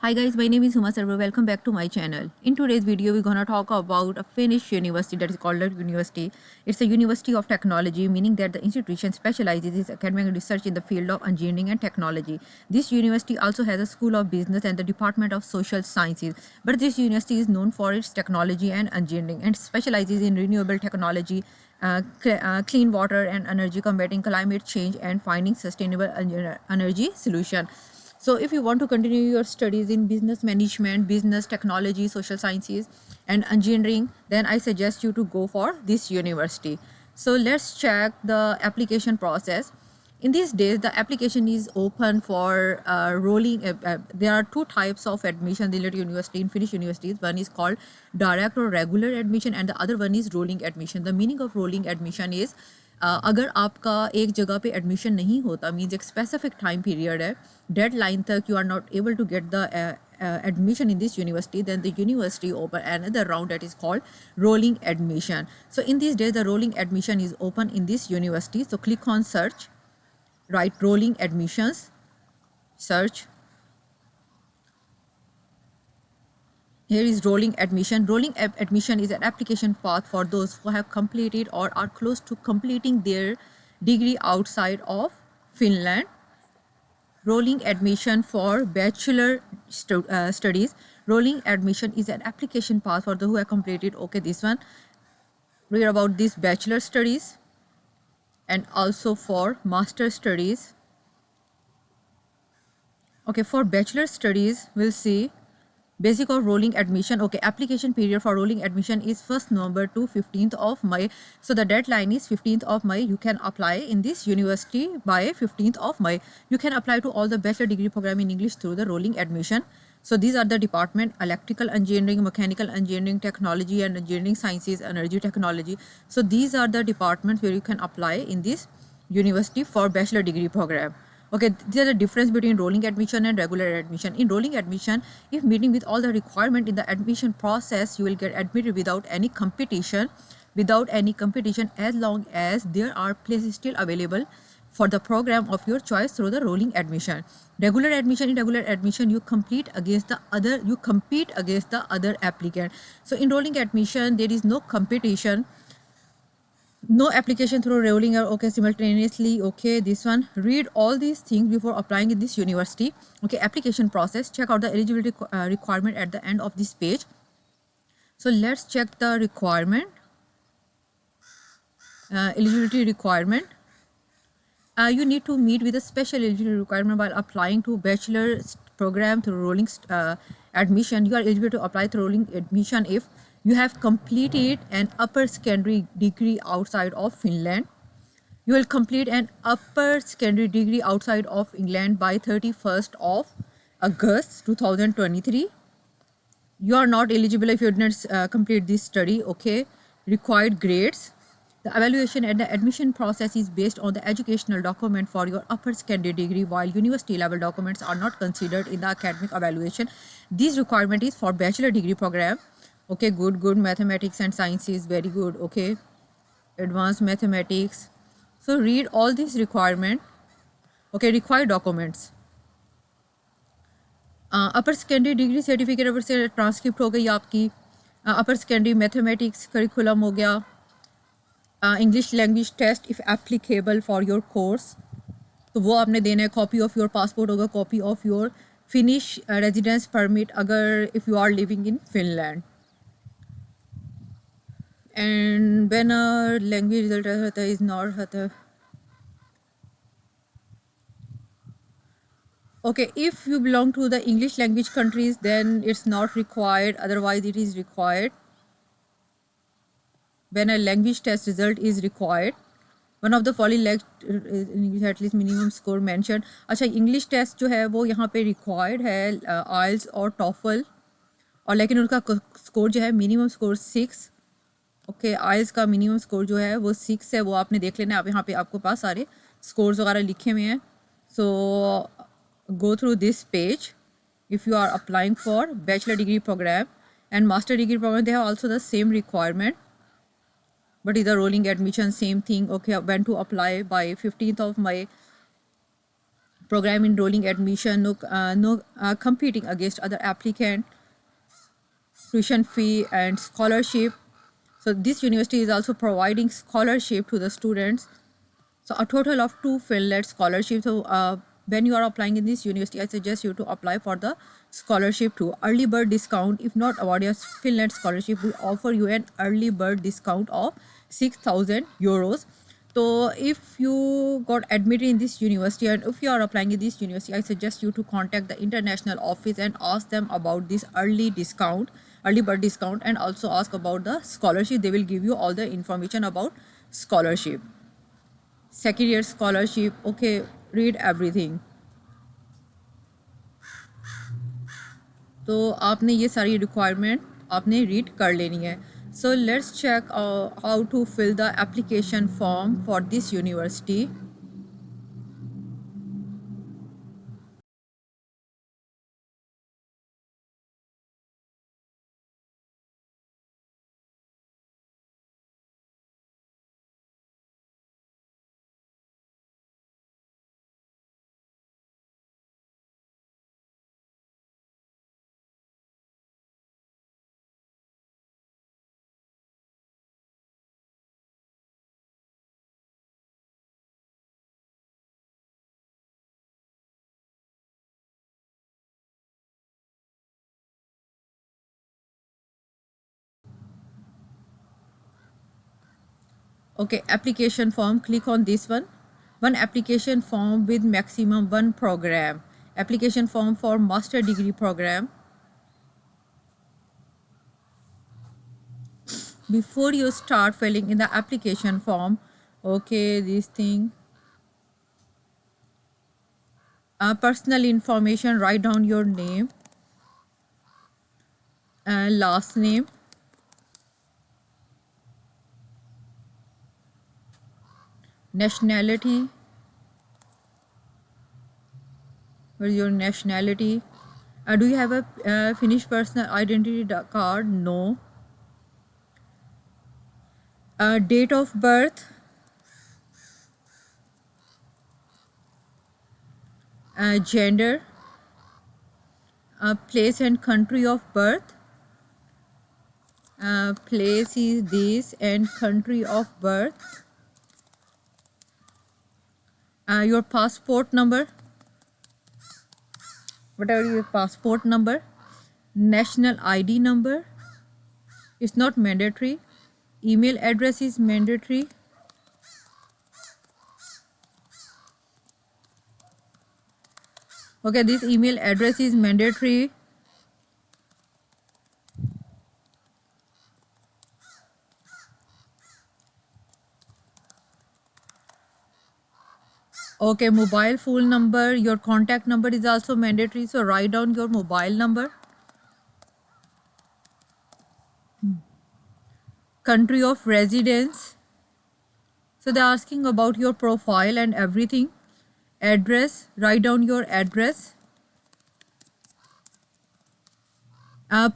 Hi guys, my name is Huma Sarwar. Welcome back to my channel. In today's video, we're gonna talk about a Finnish university that is called LUT University. It's a university of technology, meaning that the institution specializes in academic research in the field of engineering and technology. This university also has a school of business and the department of social sciences. But this university is known for its technology and engineering and specializes in renewable technology, clean water and energy, combating climate change, and finding sustainable energy solution. So if you want to continue your studies in business management, business technology, social sciences, and engineering, then I suggest you to go for this university. So let's check the application process. In these days, the application is open for rolling. There are two types of admission in LUT university, in Finnish universities. One is called direct or regular admission, and the other one is rolling admission. The meaning of rolling admission is अगर आपका एक जगह पे admission नहीं होता, means एक specific time period है, deadline तक you are not able to get the admission in this university, then the university open another round that is called rolling admission. So in these days, the rolling admission is open in this university. So click on search, write rolling admissions, search. Here is rolling admission. Rolling admission is an application path for those who have completed or are close to completing their degree outside of Finland. Rolling admission for bachelor studies. Rolling admission is an application path for those who have completed, okay, this one. Read about this bachelor studies and also for master studies. Okay, for bachelor studies, we'll see basic of rolling admission. Okay, application period for rolling admission is 1st November to 15th of May. So the deadline is 15th of May. You can apply in this university by 15th of May. You can apply to all the bachelor degree program in English through the rolling admission. So these are the department: electrical engineering, mechanical engineering, technology and engineering sciences, energy technology. So these are the departments where you can apply in this university for bachelor degree program. Okay, there's a difference between rolling admission and regular admission. In rolling admission, if meeting with all the requirement in the admission process, you will get admitted without any competition. Without any competition, as long as there are places still available for the program of your choice through the rolling admission. Regular admission, in regular admission, you compete against the other applicant. So in rolling admission, there is no competition. No application through rolling or okay simultaneously. Okay, this one, read all these things before applying in this university. Okay, application process, check out the eligibility requirement at the end of this page. So let's check the requirement. Eligibility requirement. You need to meet with a special eligibility requirement while applying to bachelor program through rolling admission. You are eligible to apply through rolling admission if you have completed an upper secondary degree outside of Finland. You will complete an upper secondary degree outside of England by 31st of August 2023. You are not eligible if you didn't complete this study. Okay, required grades. The evaluation and the admission process is based on the educational document for your upper secondary degree, while university level documents are not considered in the academic evaluation. This requirement is for bachelor degree program. Okay, good. Mathematics and science is very good. Okay, advanced mathematics. So read all these requirement. Okay, required documents. Upper secondary degree certificate अगर से transcript हो गई आपकी, अपर secondary mathematics curriculum हो गया, English language test if applicable for your course, तो वो आपने देना है. कॉपी ऑफ योर पासपोर्ट होगा, copy of your Finnish residence permit अगर if you are living in Finland. And when a language result रहता है इज़ नॉट रहता. Okay, if you belong to the English language countries, then it's not required. Otherwise, it is required. When a language test result is required, one of the following English at least minimum score mentioned. अच्छा, English test जो है वो यहाँ पे required है IELTS और TOEFL, और लेकिन उनका स्कोर जो है मिनिमम स्कोर 6. ओके, IELTS का मिनिमम स्कोर जो है वो 6 है, वो आपने देख लेना. आप यहाँ पे आपको पास सारे स्कोर्स वगैरह लिखे हुए हैं. सो go through this page if you are applying for bachelor degree program and master degree program. They have also the same requirement, but is a rolling admission, same thing. Okay, when to apply by 15th of May program enrolling admission, no competing against other applicant, tuition fee and scholarship. So this university is also providing scholarship to the students. So a total of 2 Finland scholarships. So when you are applying in this university, I suggest you to apply for the scholarship too. Early bird discount, if not awarded a Finland scholarship, will offer you an early bird discount of 6,000 euros. So if you got admitted in this university and if you are applying in this university, I suggest you to contact the international office and ask them about this early bird discount, and also ask about the scholarship. They will give you all the information about scholarship, second year scholarship. Okay, read everything. तो आपने ये सारी requirement आपने read कर लेनी है. So let's check how to fill the application form for this university. Okay, application form, click on this one application form with maximum one program. Application form for master degree program. Before you start filling in the application form, okay, this thing, personal information, write down your name and last name, nationality. What is your nationality? Do you have a Finnish personal identity card? No. Date of birth, gender, place and country of birth. Place is this and country of birth. Your passport number, whatever your passport number. National ID number, it's not mandatory. Email address is mandatory. Okay, this email address is mandatory. Okay, mobile phone number, your contact number is also mandatory. So write down your mobile number. Country of residence. So they're asking about your profile and everything. Address, write down your address.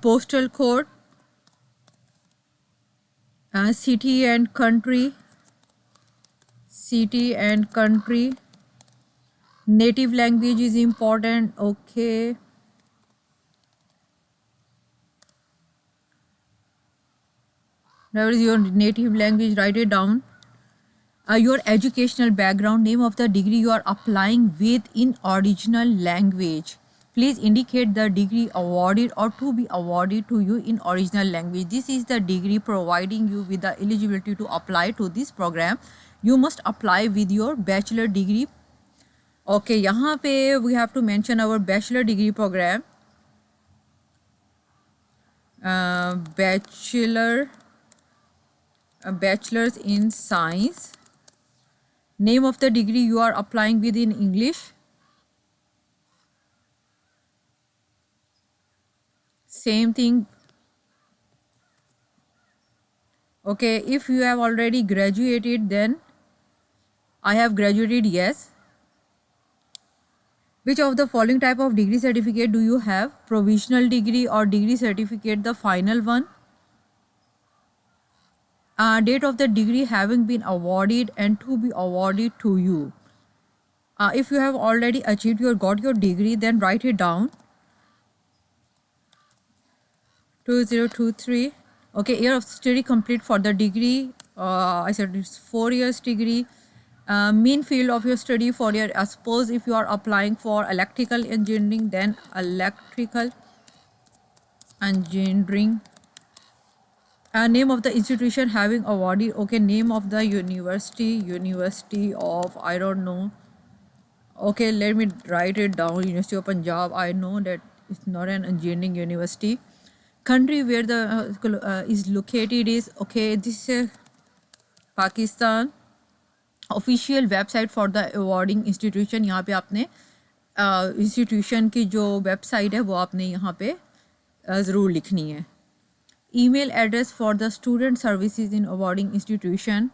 Postal code. City and country. City and country. Native language is important. Okay. Whatever is your native language, write it down. Your educational background, name of the degree you are applying with in original language. Please indicate the degree awarded or to be awarded to you in original language. This is the degree providing you with the eligibility to apply to this program. You must apply with your bachelor degree. Okay, यहाँ पे we have to mention our bachelor degree program. Bachelor's in science. Name of the degree you are applying with in English. Same thing. Okay, if you have already graduated, then I have graduated, yes. Which of the following type of degree certificate do you have? Provisional degree or degree certificate, the final one. Date of the degree having been awarded and to be awarded to you. If you have already achieved got your degree, then write it down. 2023. Okay, year of study complete for the degree. I said it's 4 years degree. Main field of your study for your, suppose if you are applying for electrical engineering, then electrical engineering. Name of the institution having awarded. Okay, name of the university of, I don't know. Okay, let me write it down. University of Punjab. I know that it's not an engineering university. Country where the is located is, okay, this is Pakistan. Official website for the awarding institution. यहाँ पे आपने institution की जो website है वो आपने यहाँ पे ज़रूर लिखनी है. Email address for the student services in awarding institution.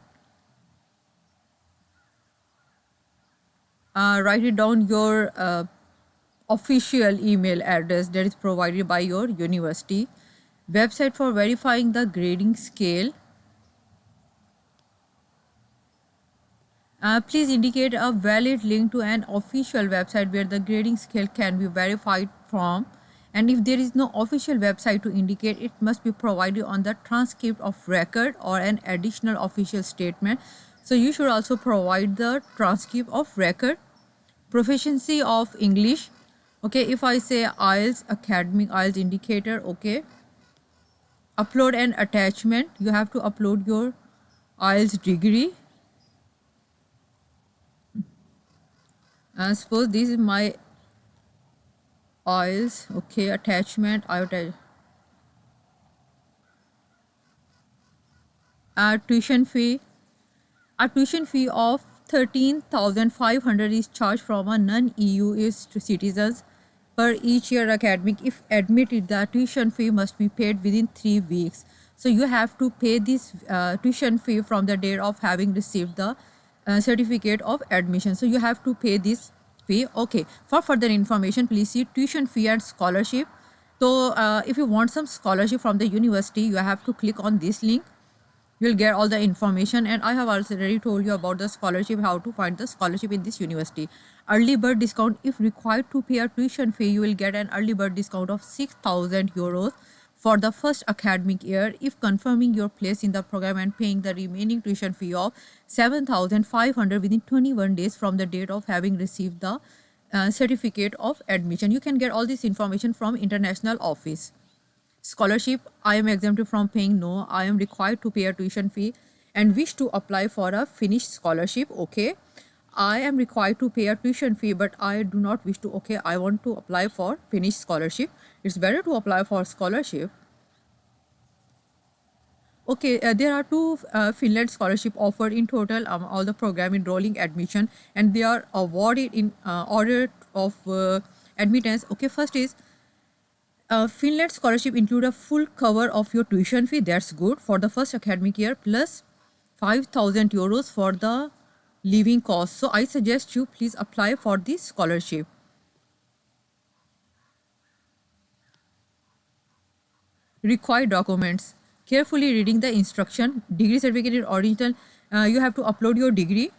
Write it down, your official email address that is provided by your university. Website for verifying the grading scale. Please indicate a valid link to an official website where the grading scale can be verified from. And if there is no official website to indicate, it must be provided on the transcript of record or an additional official statement. So you should also provide the transcript of record. Proficiency of English. Okay, if I say IELTS, academic IELTS indicator, okay. Upload an attachment. You have to upload your IELTS degree. Suppose this is my IELTS, okay, attachment. I would tuition fee. A tuition fee of 13,500 is charged from a non-EU citizens per each year academic. If admitted, the tuition fee must be paid within 3 weeks. So you have to pay this tuition fee from the date of having received the certificate of admission. So you have to pay this fee. Okay, for further information, please see tuition fee and scholarship. So if you want some scholarship from the university, you have to click on this link. You'll get all the information, and I have already told you about the scholarship, how to find the scholarship in this university. Early bird discount. If required to pay a tuition fee, you will get an early bird discount of 6,000 euros for the first academic year if confirming your place in the program and paying the remaining tuition fee of 7,500 within 21 days from the date of having received the certificate of admission. You can get all this information from international office. Scholarship, I am exempted from paying. No, I am required to pay a tuition fee and wish to apply for a Finnish scholarship. Okay, I am required to pay a tuition fee, but I do not wish to. Okay, I want to apply for Finnish scholarship. It's better to apply for scholarship. Okay, there are 2 Finland scholarship offered in total, all the program enrolling admission, and they are awarded in order of admittance. Okay, first is Finland scholarship include a full cover of your tuition fee. That's good for the first academic year, plus 5,000 euros for the living cost. So I suggest you please apply for this scholarship. Required documents. Carefully reading the instruction. Degree certificate in original. You have to upload your degree.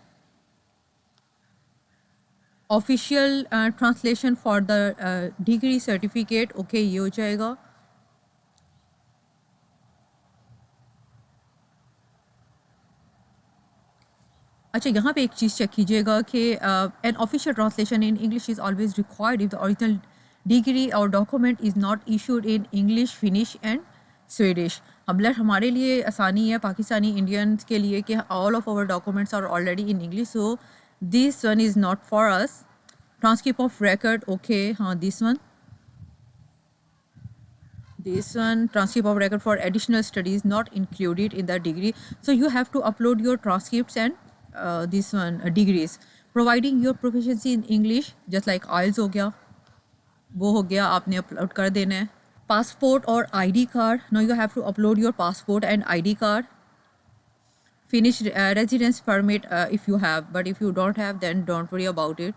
Official translation for the degree certificate. Okay, ये हो जाएगा. अच्छा, यहाँ पे एक चीज़ check कीजिएगा कि an official translation in English is always required if the original degree or document is not issued in English, Finnish and Swedish. अब हमारे लिए आसानी है पाकिस्तानी इंडियंस के लिए कि all of our documents are already in English, so this one is not for us. Transcript of record, okay, हाँ, this one, transcript of record for additional studies not included in the degree. So you have to upload your transcripts and this one degrees. Providing your proficiency in English, just like IELTS हो गया, वो हो गया, आपने upload कर देना है. Passport or ID card. Now you have to upload your passport and ID card. Finnish residence permit if you have, but if you don't have, then don't worry about it.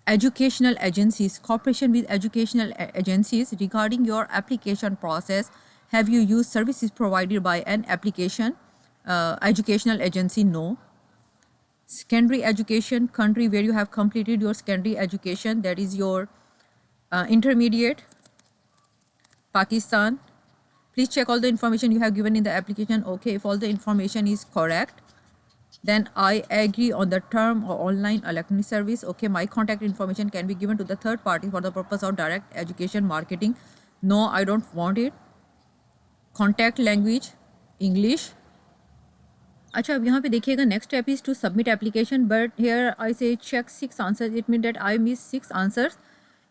Educational agencies. Cooperation with educational agencies regarding your application process. Have you used services provided by an application educational agency? No. Secondary education, country where you have completed your secondary education, that is your intermediate. Pakistan. Please check all the information you have given in the application. Okay, if all the information is correct, then I agree on the term or online electronic service. Okay, my contact information can be given to the third party for the purpose of direct education marketing. No, I don't want it. Contact language English. अच्छा, अब यहाँ पे देखिएगा next step is to submit application, but here I say check 6 answers. It mean that I miss 6 answers.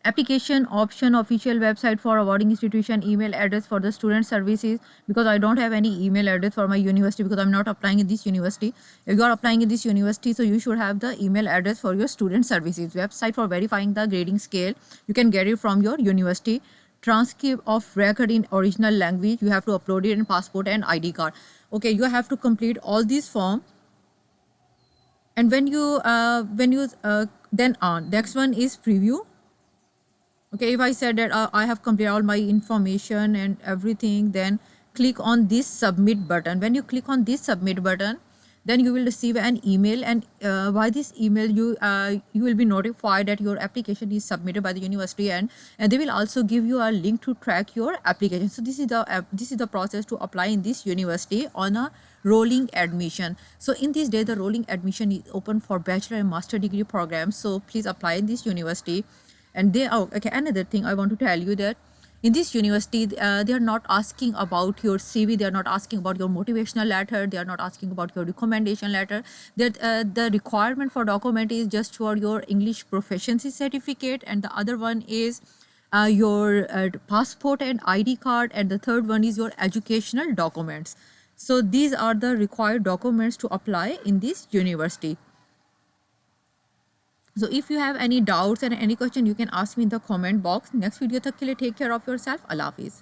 Application option, official website for awarding institution, email address for the student services, because I don't have any email address for my university because I'm not applying in this university. If you are applying in this university, so you should have the email address for your student services. Website for verifying the grading scale, you can get it from your university. Transcript of record in original language, you have to upload it in passport and ID card. Okay, you have to complete all these form. And when you then on next one is preview. Okay, if I said that I have completed all my information and everything, then click on this submit button. When you click on this submit button, then you will receive an email, and by this email you will be notified that your application is submitted by the university, and they will also give you a link to track your application. So this is the process to apply in this university on a rolling admission. So in this day, the rolling admission is open for bachelor and master degree programs. So please apply in this university. And they are okay. Another thing I want to tell you, that in this university they are not asking about your CV, they are not asking about your motivational letter, they are not asking about your recommendation letter. That the requirement for document is just for your English proficiency certificate, and the other one is your passport and ID card, and the third one is your educational documents. So these are the required documents to apply in this university. So if you have any doubts and any question, you can ask me in the comment box. Next video tak ke liye take care of yourself. Allah Hafiz.